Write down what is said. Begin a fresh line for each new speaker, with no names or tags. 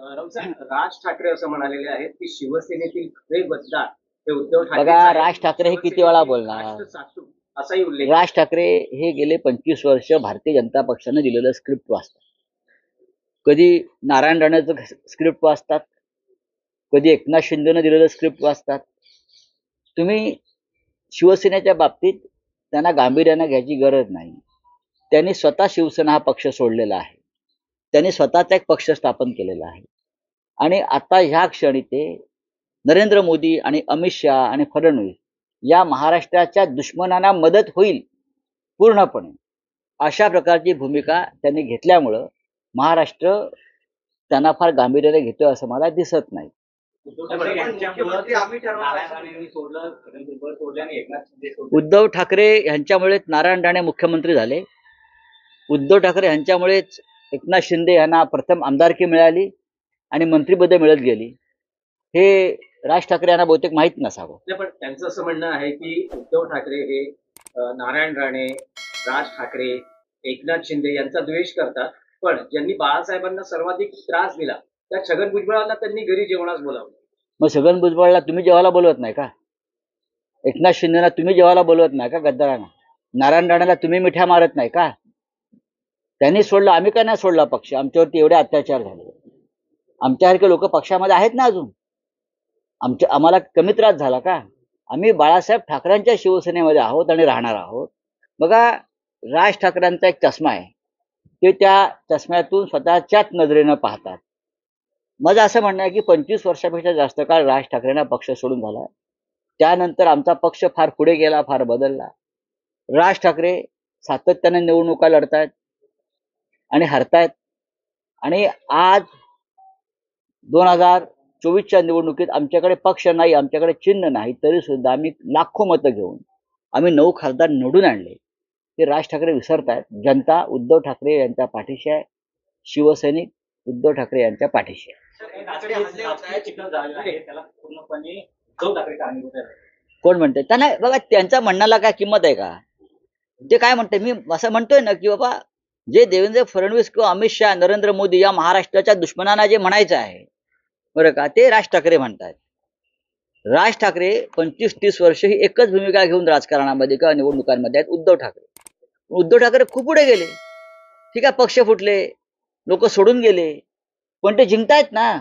राज ठाकरे असं म्हणालेले आहेत की शिवसेनेतील खरे मतदार हे उद्धव ठाकरे.
बघा, राज ठाकरे हे किती वेळा बोलणार?
असाही उल्लेख.
राज ठाकरे हे गेले 25 वर्ष भारतीय जनता पक्षाने दिलेलं स्क्रिप्ट वाचतात. कधी नारायण राणेचं स्क्रिप्ट वाचतात, कधी एकनाथ शिंदेनं दिलेलं स्क्रिप्ट वाचतात. तुम्ही शिवसेनेच्या बाबतीत त्यांना गांभीर्यानं घ्यायची गरज नाही. त्यांनी स्वतः शिवसेना हा पक्ष सोडलेला आहे. त्यांनी स्वतःचा एक पक्ष स्थापन केलेला आहे. आणि आता ह्या क्षणी ते नरेंद्र मोदी आणि अमित शहा आणि फडणवीस या महाराष्ट्राच्या दुश्मनांना मदत होईल पूर्णपणे अशा प्रकारची भूमिका त्यांनी घेतल्यामुळं महाराष्ट्र त्यांना फार गांभीर्याने घेतोय असं मला दिसत नाही. उद्धव ठाकरे यांच्यामुळेच नारायण राणे मुख्यमंत्री झाले. उद्धव ठाकरे यांच्यामुळेच एकनाथ शिंदे यांना प्रथम आमदारकी मिळाली आणि मंत्रिपद मिळत गेली. हे राज ठाकरे यांना बहुतेक माहीत नसावं.
पण त्यांचं असं म्हणणं आहे की उद्धव ठाकरे हे नारायण राणे, राज ठाकरे, एकनाथ शिंदे यांचा द्वेष करतात, पण ज्यांनी बाळासाहेबांना सर्वाधिक त्रास दिला त्या छगन भुजबळांना त्यांनी घरी जेवणास बोलावलं.
मग छगन भुजबळला तुम्ही जेवायला बोलवत नाही का? एकनाथ शिंदेला तुम्ही जेवायला बोलवत नाही का? गद्दारांना. नारायण राणेला तुम्ही मिठ्या मारत नाही का? त्यांनी सोडलं, आम्ही का नाही सोडला पक्ष? आमच्यावरती एवढे अत्याचार झाले. आमच्यासारखे लोक पक्षामध्ये आहेत ना अजून. आम्हाला कमी त्रास झाला का? आम्ही बाळासाहेब ठाकरेंच्या शिवसेनेमध्ये आहोत आणि राहणार आहोत. बघा, राज ठाकरेंचा एक चष्मा आहे, ते त्या चष्म्यातून स्वतःच्याच नजरेनं पाहतात. माझं असं म्हणणं आहे की 25 वर्षापेक्षा जास्त काळ राज ठाकरेंना पक्ष सोडून झाला. त्यानंतर आमचा पक्ष फार पुढे गेला, फार बदलला. राज ठाकरे सातत्याने निवडणुका लढतायत आणि हरतायत. आणि आज 2024च्या निवडणुकीत आमच्याकडे पक्ष नाही, आमच्याकडे चिन्ह नाही, तरी सुद्धा आम्ही लाखो मतं घेऊन आम्ही 9 खासदार निवडून आणले. ते राज ठाकरे विसरतायत. जनता उद्धव ठाकरे यांच्या पाठीशी आहे. शिवसैनिक उद्धव ठाकरे यांच्या पाठीशी आहे. कोण म्हणते? त्यांना बघा, त्यांच्या म्हणण्याला काय किंमत आहे का? ते काय म्हणते? मी असं म्हणतोय ना की बाबा, जे देवेंद्र फडणवीस किंवा अमित शहा, नरेंद्र मोदी या महाराष्ट्राच्या दुश्मनांना जे म्हणायचं आहे बरं का, ते राज ठाकरे म्हणतात. राज ठाकरे 25-30 वर्ष ही एकच भूमिका घेऊन राजकारणामध्ये किंवा निवडणुकांमध्ये आहेत. उद्धव ठाकरे खूप पुढे गेले. ठीक आहे, पक्ष फुटले, लोक सोडून गेले, पण ते जिंकतायत ना.